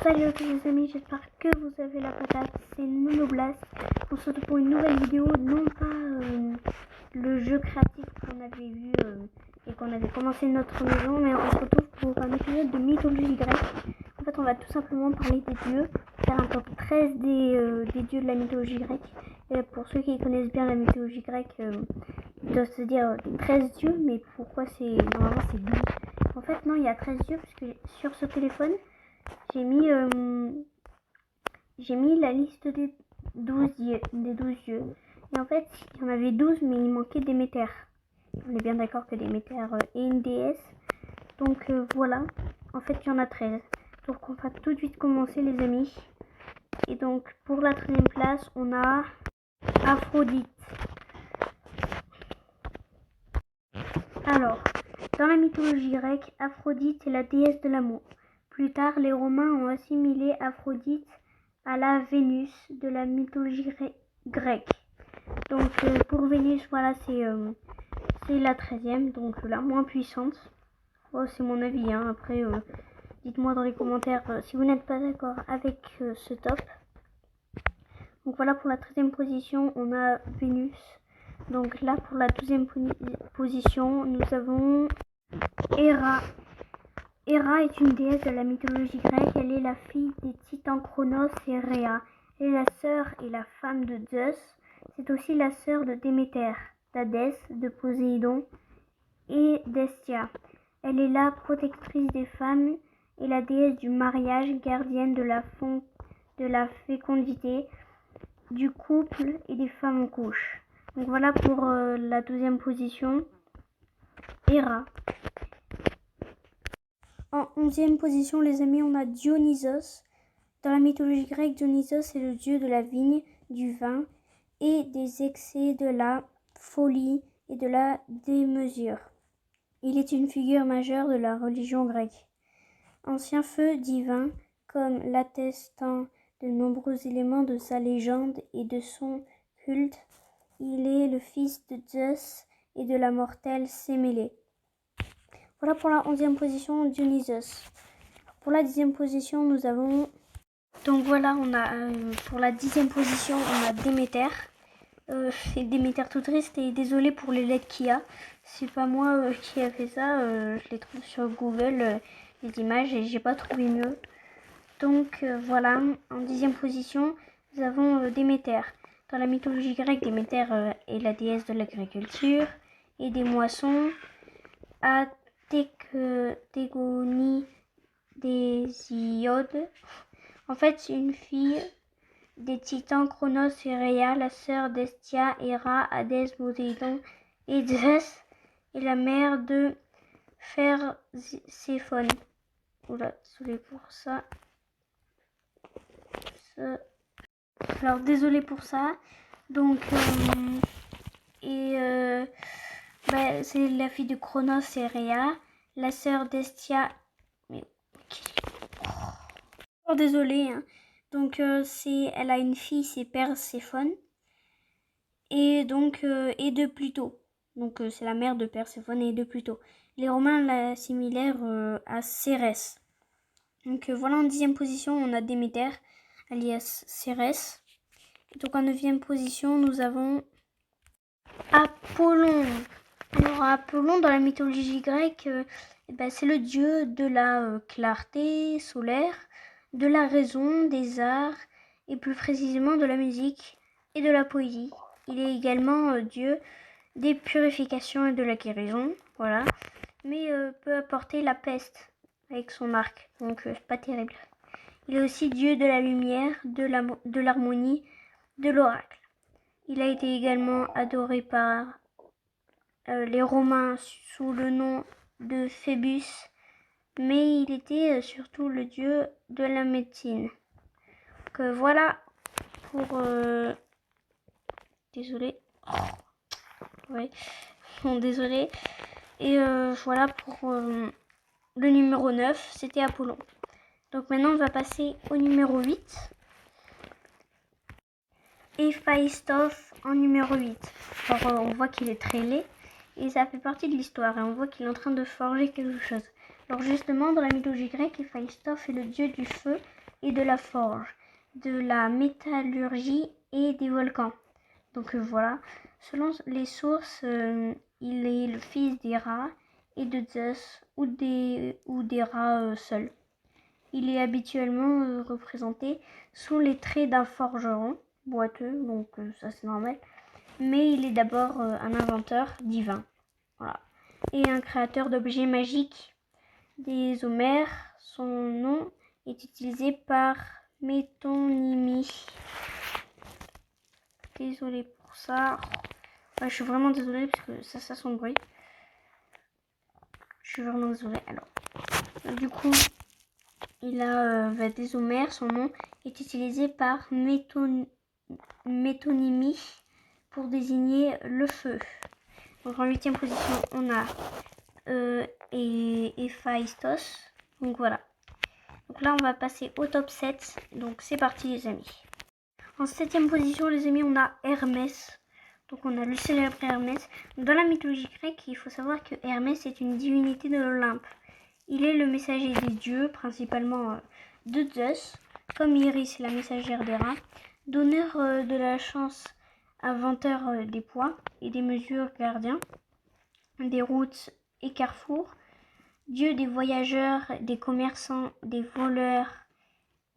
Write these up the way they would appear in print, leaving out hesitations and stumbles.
Salut à tous les amis, j'espère que vous avez la patate, c'est Nonoblast. On se retrouve pour une nouvelle vidéo, non pas le jeu créatif qu'on avait vu et qu'on avait commencé notre maison, mais on se retrouve pour un épisode de mythologie grecque. En fait, on va tout simplement parler des dieux, faire un top 13 des dieux de la mythologie grecque. Et pour ceux qui connaissent bien la mythologie grecque, ils doivent se dire 13 dieux, mais pourquoi normalement c'est 12. En fait, non, il y a 13 dieux, parce que sur ce téléphone, j'ai mis la liste des 12 dieux. Et en fait, il y en avait 12, mais il manquait Déméter. On est bien d'accord que Déméter est une déesse. Donc voilà, en fait, il y en a 13. Donc on va tout de suite commencer, les amis. Et donc, pour la 13e place, on a Aphrodite. Alors, dans la mythologie grecque, Aphrodite est la déesse de l'amour. Plus tard, les Romains ont assimilé Aphrodite à la Vénus de la mythologie grecque. Donc pour Vénus, voilà, c'est la 13e, donc la moins puissante. Oh, c'est mon avis, hein. Après, dites-moi dans les commentaires si vous n'êtes pas d'accord avec ce top. Donc voilà, pour la 13e position, on a Vénus. Donc là, pour la 12e position, nous avons Héra. Héra est une déesse de la mythologie grecque. Elle est la fille des titans Chronos et Rhea. Elle est la sœur et la femme de Zeus. C'est aussi la sœur de Déméter, d'Hadès, de Poséidon et d'Hestia. Elle est la protectrice des femmes et la déesse du mariage, gardienne de la fécondité, du couple et des femmes en couche. Donc voilà pour la 12e position, Héra. En 11e position, les amis, on a Dionysos. Dans la mythologie grecque, Dionysos est le dieu de la vigne, du vin et des excès, de la folie et de la démesure. Il est une figure majeure de la religion grecque. Ancien feu divin, comme l'attestant de nombreux éléments de sa légende et de son culte, il est le fils de Zeus et de la mortelle Sémélé. Voilà pour la 11e position, Dionysos. Pour la 10e position, nous avons... Donc voilà, on a pour la 10e position, on a Déméter. Et Déméter tout triste et désolé pour les lettres qu'il y a. C'est pas moi qui a fait ça. Je les trouve sur Google, les images, et j'ai pas trouvé mieux. Donc voilà, en 10e position, nous avons Déméter. Dans la mythologie grecque, Déméter est la déesse de l'agriculture et des moissons. Thégonie des Iodes. En fait, c'est une fille des titans Chronos et Rhea, la sœur d'Hestia, Héra, Hadès, Poséidon et Zeus, et la mère de Perséphone. Oula, désolé pour ça. Alors, désolé pour ça. Donc, c'est la fille de Chronos et Rhea, la sœur d'Hestia. Mais oh, désolé. Hein. Donc, elle a une fille, c'est Perséphone. Et donc, et de Pluto. Donc, c'est la mère de Perséphone et de Pluto. Les Romains l'assimilèrent à Cérès. Donc, voilà, en 10e position, on a Déméter, alias Cérès. Donc, en 9e position, nous avons Apollon. Alors, Apollon, dans la mythologie grecque, c'est le dieu de la clarté solaire, de la raison, des arts, et plus précisément de la musique et de la poésie. Il est également dieu des purifications et de la guérison, voilà. Mais peut apporter la peste avec son arc, donc c'est pas terrible. Il est aussi dieu de la lumière, de l'harmonie, de l'oracle. Il a été également adoré par les Romains sous le nom de Phébus, mais il était surtout le dieu de la médecine. Donc voilà pour... Désolé. Ouais. Bon, désolé. Et voilà pour le numéro 9, c'était Apollon. Donc maintenant on va passer au numéro 8. Héphaïstos en numéro 8. Alors on voit qu'il est très laid et ça fait partie de l'histoire et on voit qu'il est en train de forger quelque chose. Alors justement dans la mythologie grecque, Héphaïstos est le dieu du feu, et de la forge, de la métallurgie et des volcans. Donc voilà, selon les sources, il est le fils des rats et de Zeus ou des rats seuls. Il est habituellement représenté sous les traits d'un forgeron boiteux, donc ça c'est normal. Mais il est d'abord un inventeur divin, voilà, et un créateur d'objets magiques. Des Homères, son nom est utilisé par métonymie. Désolée pour ça. Ouais, je suis vraiment désolée parce que ça son bruit. Je suis vraiment désolée. Alors, du coup, il a des Homères, son nom est utilisé par métonymie pour désigner le feu. Donc en 8e position, on a Héphaïstos. Donc voilà. Donc là, on va passer au top 7. Donc c'est parti les amis. En 7e position, les amis, on a Hermès. Donc on a le célèbre Hermès. Dans la mythologie grecque, il faut savoir que Hermès est une divinité de l'Olympe. Il est le messager des dieux, principalement de Zeus, comme Iris, la messagère des rats, donneur de la chance, inventeur des poids et des mesures, gardien des routes et carrefours, dieu des voyageurs, des commerçants, des voleurs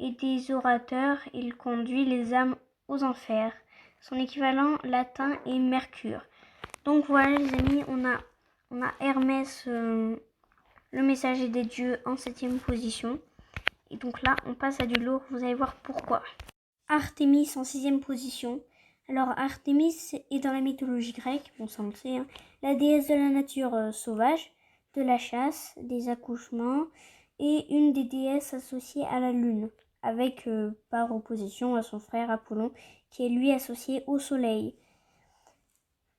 et des orateurs. Il conduit les âmes aux enfers. Son équivalent latin est Mercure. Donc voilà les amis, on a Hermès, le messager des dieux, en 7e position. Et donc là, on passe à du lourd, vous allez voir pourquoi. Artémis en 6e position. Alors Artémis est dans la mythologie grecque, bon ça on le sait, hein, la déesse de la nature sauvage, de la chasse, des accouchements, et une des déesses associées à la lune, avec par opposition à son frère Apollon, qui est lui associé au soleil.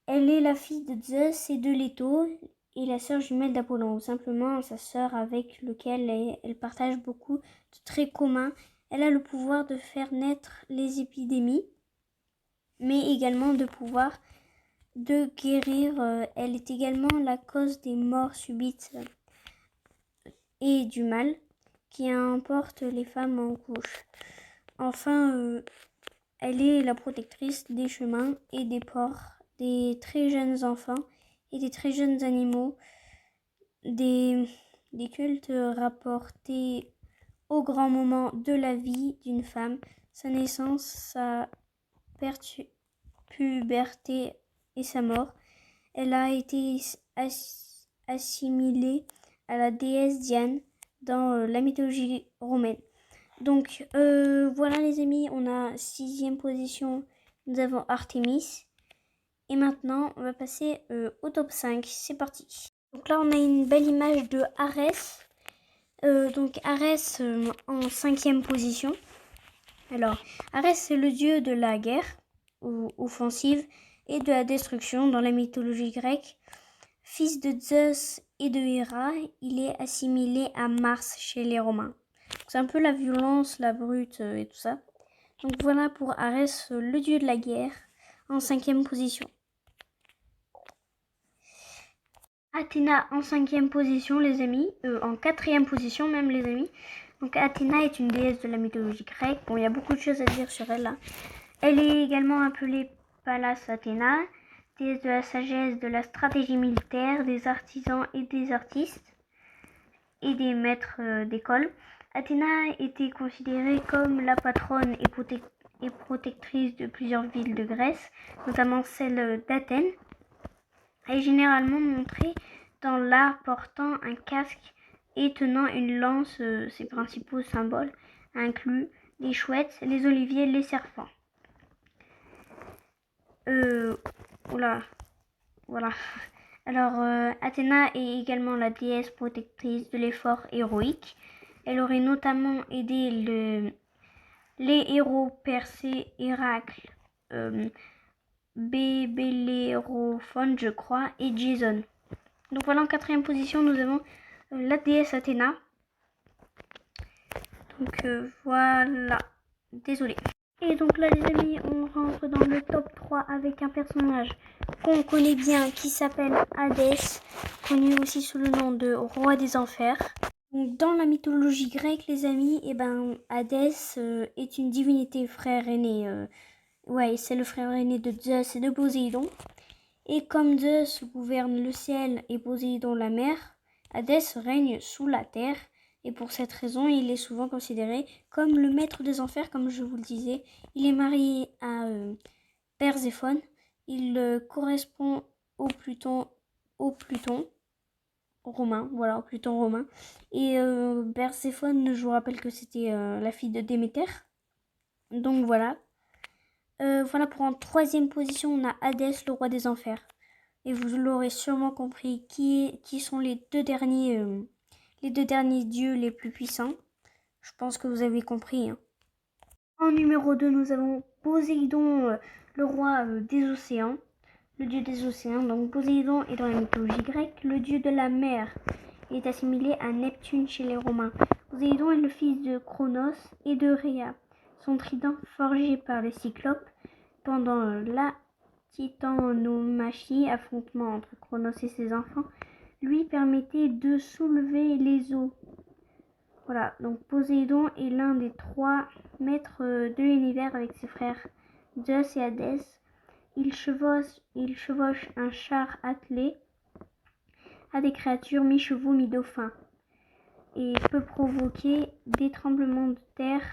Elle est la fille de Zeus et de Leto, et la sœur jumelle d'Apollon, ou simplement sa sœur avec laquelle elle partage beaucoup de traits communs. Elle a le pouvoir de faire naître les épidémies, mais également de pouvoir de guérir. Elle est également la cause des morts subites et du mal qui emporte les femmes en couche. Enfin, elle est la protectrice des chemins et des ports, des très jeunes enfants et des très jeunes animaux, des cultes rapportés au grand moment de la vie d'une femme, sa naissance, sa puberté et sa mort. Elle a été assimilée à la déesse Diane dans la mythologie romaine. Donc voilà les amis, on a 6e position, nous avons Artémis. Et maintenant, on va passer au top 5. C'est parti. Donc là, on a une belle image de Arès. Donc Arès en 5e position. Alors, Arès, c'est le dieu de la guerre offensive et de la destruction dans la mythologie grecque. Fils de Zeus et de Héra, il est assimilé à Mars chez les Romains. C'est un peu la violence, la brute et tout ça. Donc voilà pour Arès, le dieu de la guerre, en 5e position. Athéna en 5e position, les amis, en 4e position même, les amis. Donc Athéna est une déesse de la mythologie grecque. Bon, il y a beaucoup de choses à dire sur elle là. Elle est également appelée Pallas Athéna, déesse de la sagesse, de la stratégie militaire, des artisans et des artistes et des maîtres d'école. Athéna était considérée comme la patronne et protectrice de plusieurs villes de Grèce, notamment celle d'Athènes. Elle est généralement montrée dans l'art portant un casque et tenant une lance. Ses principaux symboles incluent les chouettes, les oliviers, les serpents. Voilà. Alors, Athéna est également la déesse protectrice de l'effort héroïque. Elle aurait notamment aidé les héros Persée, Héracle, Bélérophon, je crois, et Jason. Donc voilà, en 4e position, nous avons la déesse Athéna. Donc voilà, désolé. Et donc là les amis, on rentre dans le top 3 avec un personnage qu'on connaît bien qui s'appelle Hadès, connu aussi sous le nom de roi des enfers. Donc, dans la mythologie grecque, les amis, Hadès est une divinité frère aîné. C'est le frère aîné de Zeus et de Poséidon. Et comme Zeus gouverne le ciel et Poséidon la mer, Hadès règne sous la terre. Et pour cette raison, il est souvent considéré comme le maître des enfers, comme je vous le disais. Il est marié à Perséphone. Il correspond au Pluton romain, voilà, Pluton romain. Et Perséphone, je vous rappelle que c'était la fille de Déméter. Donc voilà. Voilà, pour en troisième position, on a Hadès, le roi des enfers. Et vous l'aurez sûrement compris, qui sont les deux derniers dieux les plus puissants. Je pense que vous avez compris. Hein. En numéro 2, nous avons Poséidon, le roi des océans. Le dieu des océans. Donc Poséidon est dans la mythologie grecque le dieu de la mer. Il est assimilé à Neptune chez les Romains. Poséidon est le fils de Cronos et de Rhea. Son trident, forgé par les Cyclopes pendant la titanomachie, affrontement entre Cronos et ses enfants, lui permettait de soulever les eaux. Voilà, donc Poséidon est l'un des 3 maîtres de l'univers avec ses frères Zeus et Hadès. Il chevauche un char attelé à des créatures mi-chevaux, mi-dauphins et peut provoquer des tremblements de terre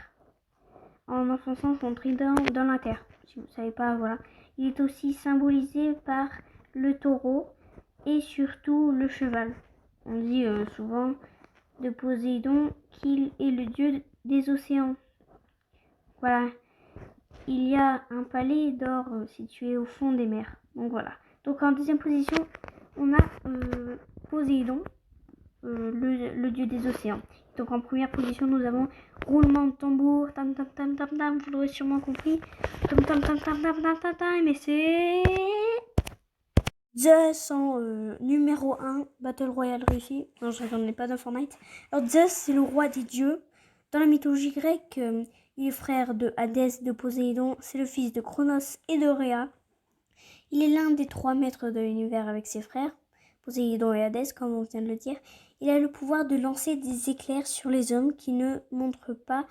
en enfonçant son trident dans la terre. Si vous ne savez pas, voilà. Il est aussi symbolisé par le taureau et surtout le cheval. On dit souvent de Poséidon qu'il est le dieu des océans. Voilà. Il y a un palais d'or situé au fond des mers. Donc voilà. Donc en deuxième position, on a Poséidon, le dieu des océans. Donc en première position, nous avons roulement de tambour, tam tam tam tam tam, vous l'aurez sûrement compris. Tam tam tam tam tam tam tam tam, mais c'est Zeus en numéro 1, Battle Royale réussi. Non, je n'en ai pas dans Fortnite. Alors Zeus, c'est le roi des dieux. Dans la mythologie grecque, il est frère de Hadès, de Poséidon. C'est le fils de Cronos et de Rhea. Il est l'un des 3 maîtres de l'univers avec ses frères, Poséidon et Hadès, comme on vient de le dire. Il a le pouvoir de lancer des éclairs sur les hommes qui ne montrent pas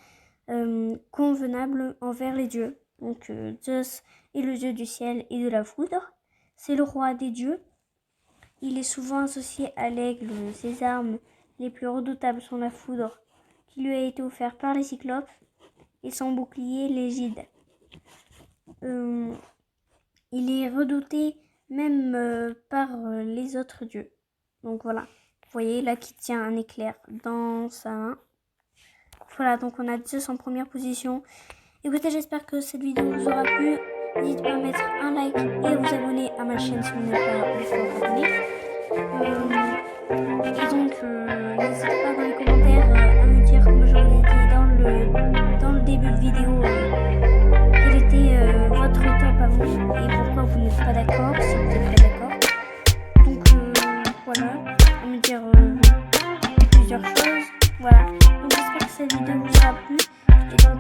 convenables envers les dieux. Donc Zeus est le dieu du ciel et de la foudre. C'est le roi des dieux. Il est souvent associé à l'aigle. Ses armes les plus redoutables sont la foudre, qui lui a été offerte par les Cyclopes, et son bouclier l'égide. Il est redouté même par les autres dieux. Donc voilà. Vous voyez là qui tient un éclair dans sa main. Voilà, donc on a Zeus en première position. Écoutez, j'espère que cette vidéo vous aura plu. N'hésitez pas à mettre un like et à vous abonner à ma chaîne si vous n'êtes pas encore abonné. Et donc, n'hésitez pas dans les commentaires à me dire, comme je vous ai dit dans le début de vidéo, quel était votre top à vous et pourquoi vous n'êtes pas d'accord, si vous n'êtes pas d'accord. Donc voilà, à me dire plusieurs choses. Voilà, donc j'espère que cette vidéo vous aura plu. Et donc